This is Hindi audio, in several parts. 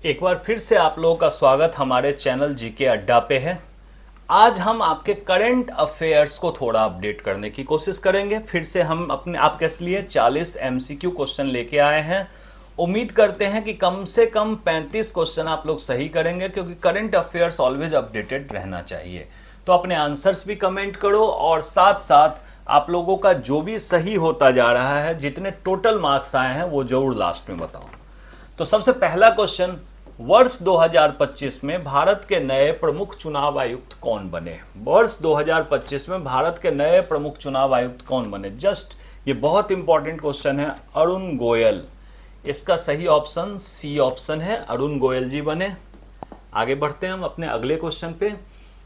एक बार फिर से आप लोगों का स्वागत हमारे चैनल जीके अड्डा पे है। आज हम आपके करंट अफेयर्स को थोड़ा अपडेट करने की कोशिश करेंगे। फिर से हम अपने आपके लिए 40 एमसीक्यू क्वेश्चन लेके आए हैं। उम्मीद करते हैं कि कम से कम 35 क्वेश्चन आप लोग सही करेंगे, क्योंकि करंट अफेयर्स ऑलवेज अपडेटेड रहना चाहिए। तो अपने आंसर्स भी कमेंट करो और साथ साथ आप लोगों का जो भी सही होता जा रहा है, जितने टोटल मार्क्स आए हैं वो जरूर लास्ट में बताओ। तो सबसे पहला क्वेश्चन, वर्ष 2025 में भारत के नए प्रमुख चुनाव आयुक्त कौन बने? वर्ष 2025 में भारत के नए प्रमुख चुनाव आयुक्त कौन बने? जस्ट ये बहुत इंपॉर्टेंट क्वेश्चन है। अरुण गोयल, इसका सही ऑप्शन सी ऑप्शन है, अरुण गोयल जी बने। आगे बढ़ते हैं हम अपने अगले क्वेश्चन पे।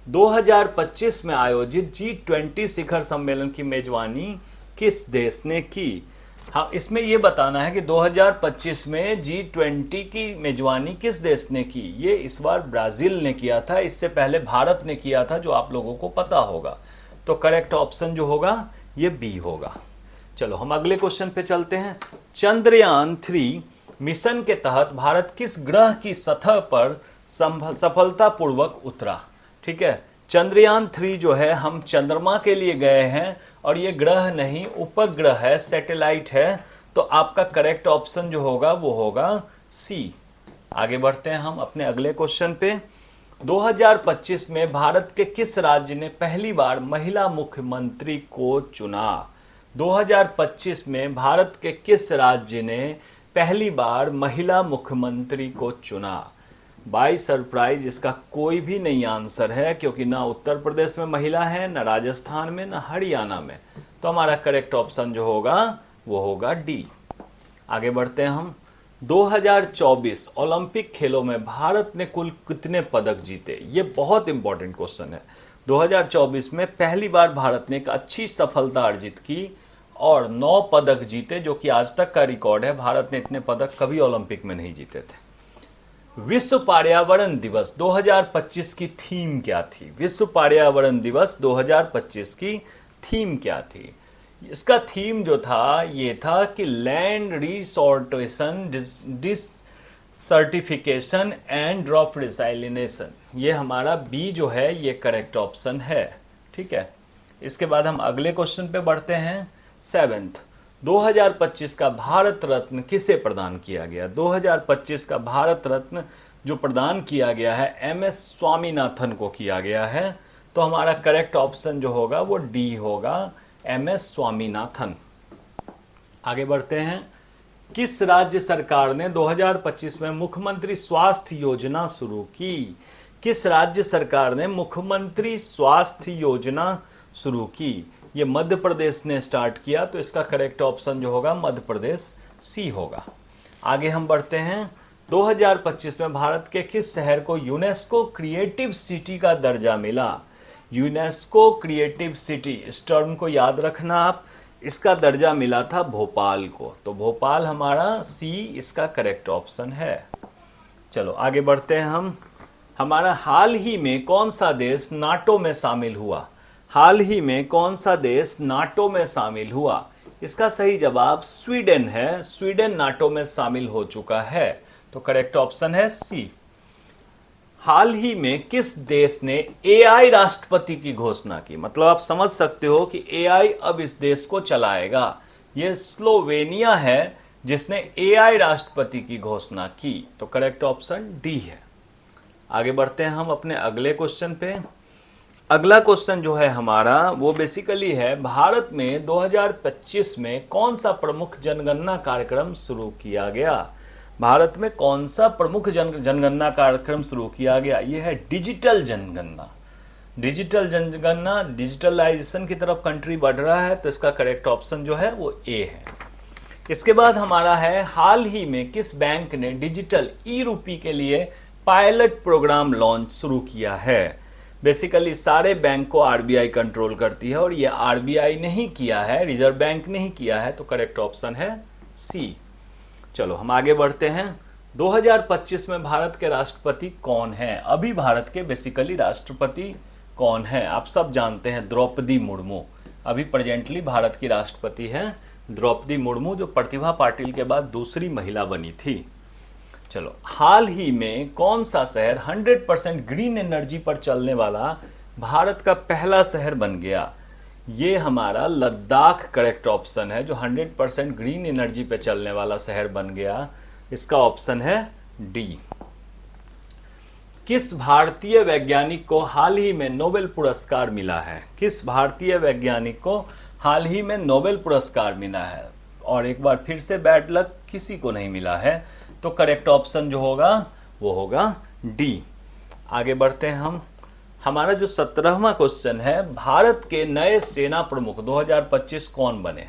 2025 में आयोजित G20 शिखर सम्मेलन की मेजबानी किस देश ने की? हाँ, इसमें यह बताना है कि 2025 में G20 की मेजबानी किस देश ने की। ये इस बार ब्राजील ने किया था, इससे पहले भारत ने किया था, जो आप लोगों को पता होगा। तो करेक्ट ऑप्शन जो होगा ये बी होगा। चलो हम अगले क्वेश्चन पे चलते हैं। चंद्रयान 3 मिशन के तहत भारत किस ग्रह की सतह पर सफलतापूर्वक उतरा? ठीक है, चंद्रयान 3 जो है, हम चंद्रमा के लिए गए हैं और ये ग्रह नहीं उपग्रह है, सैटेलाइट है। तो आपका करेक्ट ऑप्शन जो होगा वो होगा सी। आगे बढ़ते हैं हम अपने अगले क्वेश्चन पे। 2025 में भारत के किस राज्य ने पहली बार महिला मुख्यमंत्री को चुना? 2025 में भारत के किस राज्य ने पहली बार महिला मुख्यमंत्री को चुना? बाय सरप्राइज इसका कोई भी नहीं आंसर है, क्योंकि ना उत्तर प्रदेश में महिला है, ना राजस्थान में, ना हरियाणा में। तो हमारा करेक्ट ऑप्शन जो होगा वो होगा डी। आगे बढ़ते हैं हम। 2024 ओलंपिक खेलों में भारत ने कुल कितने पदक जीते? ये बहुत इंपॉर्टेंट क्वेश्चन है। 2024 में पहली बार भारत ने एक अच्छी सफलता अर्जित की और 9 पदक जीते, जो कि आज तक का रिकॉर्ड है। भारत ने इतने पदक कभी ओलंपिक में नहीं जीते थे। विश्व पर्यावरण दिवस 2025 की थीम क्या थी? विश्व पर्यावरण दिवस 2025 की थीम क्या थी? इसका थीम जो था ये था कि लैंड रिसोर्टेशन, डिसर्टिफिकेशन एंड ड्रॉप रिसाइलिनेशन। ये हमारा बी जो है ये करेक्ट ऑप्शन है। ठीक है, इसके बाद हम अगले क्वेश्चन पे बढ़ते हैं। 7th, 2025 का भारत रत्न किसे प्रदान किया गया? 2025 का भारत रत्न जो प्रदान किया गया है एमएस स्वामीनाथन को किया गया है। तो हमारा करेक्ट ऑप्शन जो होगा वो डी होगा, एमएस स्वामीनाथन। आगे बढ़ते हैं। किस राज्य सरकार ने 2025 में मुख्यमंत्री स्वास्थ्य योजना शुरू की? किस राज्य सरकार ने मुख्यमंत्री स्वास्थ्य योजना शुरू की? ये मध्य प्रदेश ने स्टार्ट किया, तो इसका करेक्ट ऑप्शन जो होगा मध्य प्रदेश सी होगा। आगे हम बढ़ते हैं। 2025 में भारत के किस शहर को यूनेस्को क्रिएटिव सिटी का दर्जा मिला? यूनेस्को क्रिएटिव सिटी, इस टर्म को याद रखना आप। इसका दर्जा मिला था भोपाल को, तो भोपाल हमारा सी इसका करेक्ट ऑप्शन है। चलो आगे बढ़ते हैं हम। हमारा हाल ही में कौन सा देश नाटो में शामिल हुआ? हाल ही में कौन सा देश नाटो में शामिल हुआ? इसका सही जवाब स्वीडन है। स्वीडन नाटो में शामिल हो चुका है, तो करेक्ट ऑप्शन है सी। हाल ही में किस देश ने एआई राष्ट्रपति की घोषणा की? मतलब आप समझ सकते हो कि एआई अब इस देश को चलाएगा। यह स्लोवेनिया है जिसने एआई राष्ट्रपति की घोषणा की, तो करेक्ट ऑप्शन डी है। आगे बढ़ते हैं हम अपने अगले क्वेश्चन पे। अगला क्वेश्चन जो है हमारा वो बेसिकली है, भारत में 2025 में कौन सा प्रमुख जनगणना कार्यक्रम शुरू किया गया? भारत में कौन सा प्रमुख जनगणना कार्यक्रम शुरू किया गया? यह है डिजिटल जनगणना। डिजिटल जनगणना, डिजिटलाइजेशन की तरफ कंट्री बढ़ रहा है, तो इसका करेक्ट ऑप्शन जो है वो ए है। इसके बाद हमारा है, हाल ही में किस बैंक ने डिजिटल ई रूपी के लिए पायलट प्रोग्राम लॉन्च शुरू किया है? बेसिकली सारे बैंक को आरबीआई कंट्रोल करती है और ये आरबीआई नहीं किया है, रिजर्व बैंक नहीं किया है, तो करेक्ट ऑप्शन है सी। चलो हम आगे बढ़ते हैं। 2025 में भारत के राष्ट्रपति कौन है? अभी भारत के बेसिकली राष्ट्रपति कौन है? आप सब जानते हैं, द्रौपदी मुर्मू। अभी प्रेजेंटली भारत की राष्ट्रपति है द्रौपदी मुर्मू, जो प्रतिभा पाटिल के बाद दूसरी महिला बनी थी। चलो, हाल ही में कौन सा शहर 100% ग्रीन एनर्जी पर चलने वाला भारत का पहला शहर बन गया? ये हमारा लद्दाख करेक्ट ऑप्शन है, जो 100% ग्रीन एनर्जी पे चलने वाला शहर बन गया। इसका ऑप्शन है डी। किस भारतीय वैज्ञानिक को हाल ही में नोबेल पुरस्कार मिला है? किस भारतीय वैज्ञानिक को हाल ही में नोबेल पुरस्कार मिला है? और एक बार फिर से बैड लक, किसी को नहीं मिला है, तो करेक्ट ऑप्शन जो होगा वो होगा डी। आगे बढ़ते हैं हम। हमारा जो 17वां क्वेश्चन है, भारत के नए सेना प्रमुख 2025 कौन बने?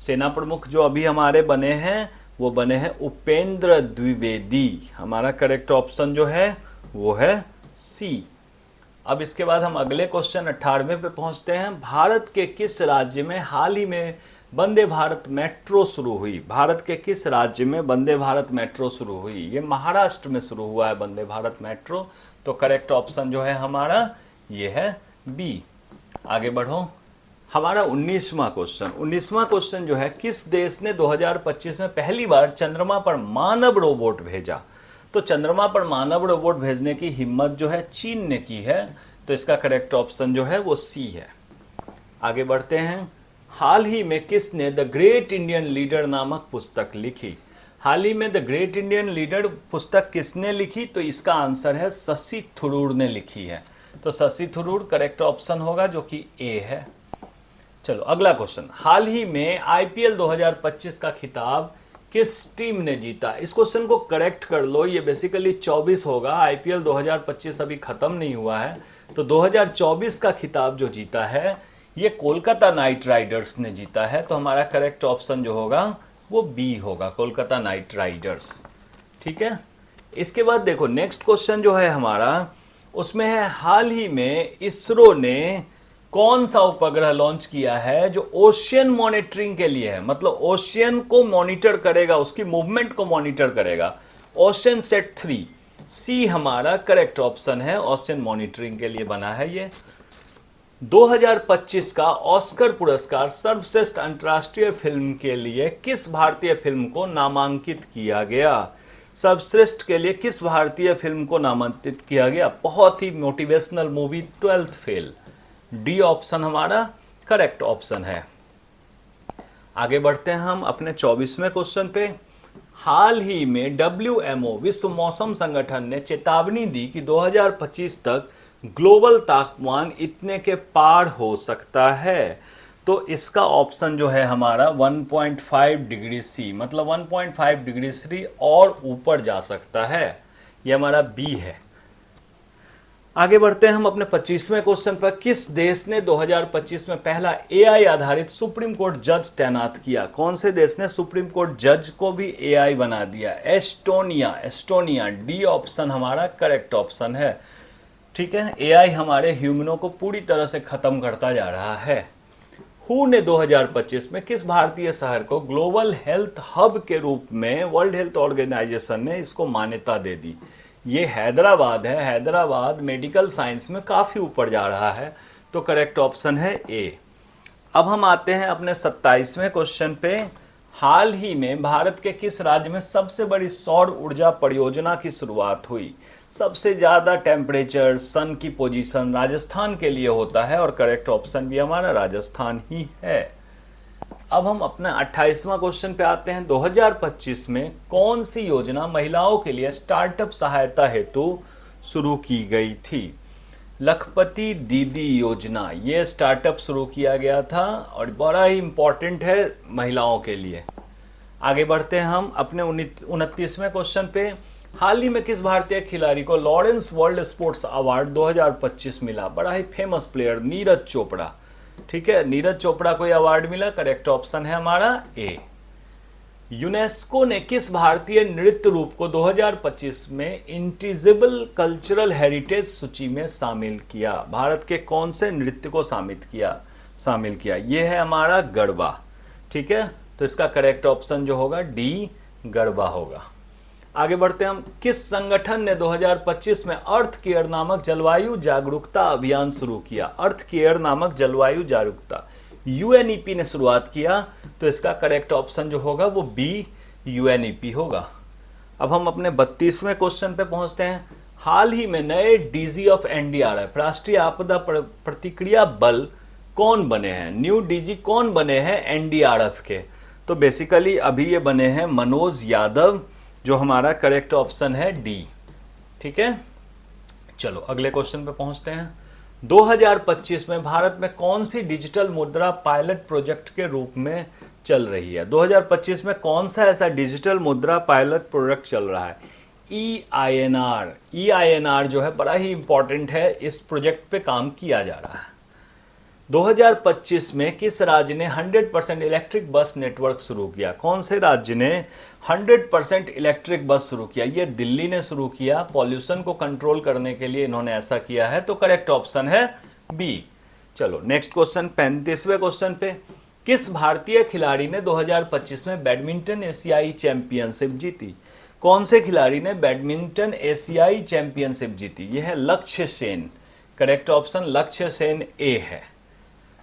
सेना प्रमुख जो अभी हमारे बने हैं वो बने हैं उपेंद्र द्विवेदी। हमारा करेक्ट ऑप्शन जो है वो है सी। अब इसके बाद हम अगले क्वेश्चन 18वें पे पहुंचते हैं। भारत के किस राज्य में हाल ही में वंदे भारत मेट्रो शुरू हुई? भारत के किस राज्य में वंदे भारत मेट्रो शुरू हुई? ये महाराष्ट्र में शुरू हुआ है वंदे भारत मेट्रो। तो करेक्ट ऑप्शन जो है हमारा ये है बी। आगे बढ़ो। हमारा 19वां क्वेश्चन जो है, किस देश ने 2025 में पहली बार चंद्रमा पर मानव रोबोट भेजा? तो चंद्रमा पर मानव रोबोट भेजने की हिम्मत जो है चीन ने की है। तो इसका करेक्ट ऑप्शन जो है वो सी है। आगे बढ़ते हैं। हाल ही में किसने द ग्रेट इंडियन लीडर नामक पुस्तक लिखी? हाल ही में द ग्रेट इंडियन लीडर पुस्तक किसने लिखी? तो इसका आंसर है शशि थरूर ने लिखी है। तो शशि थरूर करेक्ट ऑप्शन होगा, जो कि ए है। चलो अगला क्वेश्चन। हाल ही में आईपीएल 2025 का खिताब किस टीम ने जीता? इस क्वेश्चन को करेक्ट कर लो, ये बेसिकली 24 होगा। आईपीएल 2025 अभी खत्म नहीं हुआ है, तो 2024 का खिताब जो जीता है ये कोलकाता नाइट राइडर्स ने जीता है। तो हमारा करेक्ट ऑप्शन जो होगा वो बी होगा, कोलकाता नाइट राइडर्स। ठीक है। इसके बाद देखो नेक्स्ट क्वेश्चन जो है हमारा, उसमें है हाल ही में इसरो ने कौन सा उपग्रह लॉन्च किया है जो ओशियन मॉनिटरिंग के लिए है? मतलब ओशियन को मॉनिटर करेगा, उसकी मूवमेंट को मॉनिटर करेगा। ओशियन सेट 3 सी हमारा करेक्ट ऑप्शन है, ओशियन मॉनिटरिंग के लिए बना है ये। 2025 का ऑस्कर पुरस्कार सर्वश्रेष्ठ अंतर्राष्ट्रीय फिल्म के लिए किस भारतीय फिल्म को नामांकित किया गया? सर्वश्रेष्ठ के लिए किस भारतीय फिल्म को नामांकित किया गया? बहुत ही motivational movie 12th fail. D option हमारा करेक्ट ऑप्शन है। आगे बढ़ते हैं हम अपने 24वें क्वेश्चन पे। हाल ही में WMO विश्व मौसम संगठन ने चेतावनी दी कि 2025 तक ग्लोबल तापमान इतने के पार हो सकता है। तो इसका ऑप्शन जो है हमारा 1.5 डिग्री सी, मतलब 1.5 डिग्री सी और ऊपर जा सकता है। ये हमारा बी है। आगे बढ़ते हैं हम अपने 25वें क्वेश्चन पर। किस देश ने 2025 में पहला एआई आधारित सुप्रीम कोर्ट जज तैनात किया? कौन से देश ने सुप्रीम कोर्ट जज को भी एआई बना दिया? एस्टोनिया। डी ऑप्शन हमारा करेक्ट ऑप्शन है। ठीक है। एआई हमारे ह्यूमनों को पूरी तरह से खत्म करता जा रहा है। हु ने 2025 में किस भारतीय शहर को ग्लोबल हेल्थ हब के रूप में वर्ल्ड हेल्थ ऑर्गेनाइजेशन ने इसको मान्यता दे दी? ये हैदराबाद है। हैदराबाद मेडिकल साइंस में काफी ऊपर जा रहा है। तो करेक्ट ऑप्शन है ए। अब हम आते हैं अपने 27वें क्वेश्चन पे। हाल ही में भारत के किस राज्य में सबसे बड़ी सौर ऊर्जा परियोजना की शुरुआत हुई? सबसे ज्यादा टेम्परेचर, सन की पोजीशन राजस्थान के लिए होता है और करेक्ट ऑप्शन भी हमारा राजस्थान ही है। अब हम अपना 28वां क्वेश्चन पे आते हैं। 2025 में कौन सी योजना महिलाओं के लिए स्टार्टअप सहायता हेतु शुरू की गई थी? लखपति दीदी योजना, ये स्टार्टअप शुरू किया गया था और बड़ा ही इंपॉर्टेंट है महिलाओं के लिए। आगे बढ़ते हैं हम अपने 29वें क्वेश्चन पे। हाल ही में किस भारतीय खिलाड़ी को लॉरेंस वर्ल्ड स्पोर्ट्स अवार्ड 2025 मिला? बड़ा ही फेमस प्लेयर नीरज चोपड़ा। ठीक है, नीरज चोपड़ा को यह अवार्ड मिला। करेक्ट ऑप्शन है हमारा ए। यूनेस्को ने किस भारतीय नृत्य रूप को 2025 में इंटिजिबल कल्चरल हेरिटेज सूची में शामिल किया? भारत के कौन से नृत्य को शामिल किया? यह है हमारा गरबा। ठीक है, तो इसका करेक्ट ऑप्शन जो होगा डी गरबा होगा। आगे बढ़ते हैं हम। किस संगठन ने 2025 में अर्थ केयर नामक जलवायु जागरूकता अभियान शुरू किया? अर्थ केयर नामक जलवायु जागरूकता यूएनईपी ने शुरुआत किया। तो इसका करेक्ट ऑप्शन जो होगा वो बी यूएनईपी होगा। अब हम अपने 32वें क्वेश्चन पे पहुंचते हैं। हाल ही में नए डीजी ऑफ एनडीआरएफ राष्ट्रीय आपदा प्रतिक्रिया बल कौन बने हैं? न्यू डीजी कौन बने हैं एनडीआरएफ के? तो बेसिकली अभी ये बने हैं मनोज यादव, जो हमारा करेक्ट ऑप्शन है डी। ठीक है, चलो अगले क्वेश्चन पे पहुंचते हैं। 2025 में भारत में कौन सी डिजिटल मुद्रा पायलट प्रोजेक्ट के रूप में चल रही है? 2025 में कौन सा ऐसा डिजिटल मुद्रा पायलट प्रोजेक्ट चल रहा है? EINR। EINR जो है बड़ा ही इंपॉर्टेंट है, इस प्रोजेक्ट पे काम किया जा रहा है। 2025 में किस राज्य ने 100% इलेक्ट्रिक बस नेटवर्क शुरू किया? कौन से राज्य ने 100% इलेक्ट्रिक बस शुरू किया? ये दिल्ली ने शुरू किया। पॉल्यूशन को कंट्रोल करने के लिए इन्होंने ऐसा किया है, तो करेक्ट ऑप्शन है बी। चलो नेक्स्ट क्वेश्चन, 35वें क्वेश्चन पे, किस भारतीय खिलाड़ी ने 2025 में बैडमिंटन एशियाई चैंपियनशिप जीती? कौन से खिलाड़ी ने बैडमिंटन एशियाई चैंपियनशिप जीती? यह है लक्ष्य सेन। करेक्ट ऑप्शन लक्ष्य सेन ए है।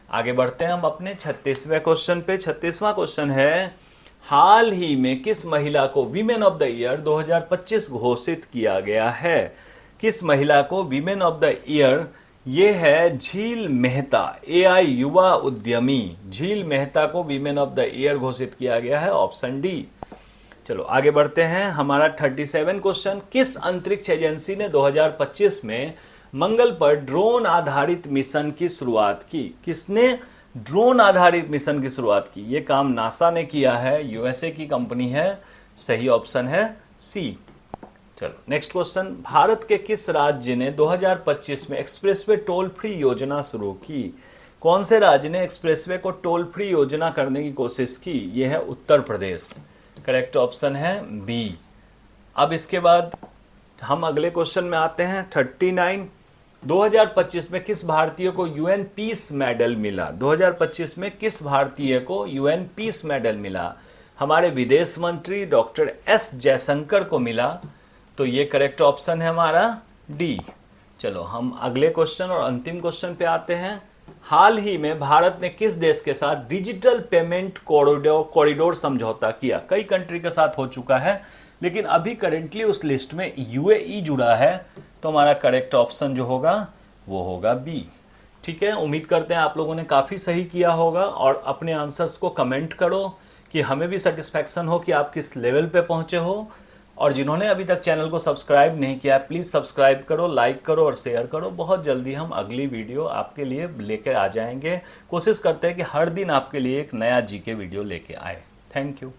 आगे बढ़ते हैं हम अपने 36वें क्वेश्चन पे। 36वां क्वेश्चन है, हाल ही में किस महिला को वीमेन ऑफ द ईयर 2025 घोषित किया गया है? किस महिला को वीमेन ऑफ द ईयर? ये है झील मेहता, AI युवा उद्यमी झील मेहता को वीमेन ऑफ द ईयर घोषित किया गया है, ऑप्शन डी। चलो आगे बढ़ते हैं। हमारा 37 क्वेश्चन, किस अंतरिक्ष एजेंसी ने 2025 में मंगल पर ड्रोन आधारित मिशन की शुरुआत की? किसने ड्रोन आधारित मिशन की शुरुआत की? यह काम नासा ने किया है, USA की कंपनी है। सही ऑप्शन है सी। चलो नेक्स्ट क्वेश्चन, भारत के किस राज्य ने 2025 में एक्सप्रेसवे टोल फ्री योजना शुरू की? कौन से राज्य ने एक्सप्रेसवे को टोल फ्री योजना करने की कोशिश की? यह है उत्तर प्रदेश। करेक्ट ऑप्शन है बी। अब इसके बाद हम अगले क्वेश्चन में आते हैं 39। 2025 में किस भारतीय को UN पीस मेडल मिला? 2025 में किस भारतीय को UN पीस मेडल मिला? हमारे विदेश मंत्री डॉक्टर S जयशंकर को मिला, तो ये करेक्ट ऑप्शन है हमारा डी। चलो हम अगले क्वेश्चन और अंतिम क्वेश्चन पे आते हैं। हाल ही में भारत ने किस देश के साथ डिजिटल पेमेंट कॉरिडोर समझौता किया? कई कंट्री के साथ हो चुका है, लेकिन अभी करेंटली उस लिस्ट में UAE जुड़ा है, तो हमारा करेक्ट ऑप्शन जो होगा वो होगा बी। ठीक है, उम्मीद करते हैं आप लोगों ने काफी सही किया होगा, और अपने आंसर्स को कमेंट करो कि हमें भी सेटिस्फैक्शन हो कि आप किस लेवल पे पहुंचे हो। और जिन्होंने अभी तक चैनल को सब्सक्राइब नहीं किया, प्लीज सब्सक्राइब करो, लाइक करो और शेयर करो। बहुत जल्दी हम अगली वीडियो आपके लिए लेकर आ जाएंगे। कोशिश करते हैं कि हर दिन आपके लिए एक नया GK वीडियो लेके आए। Thank you.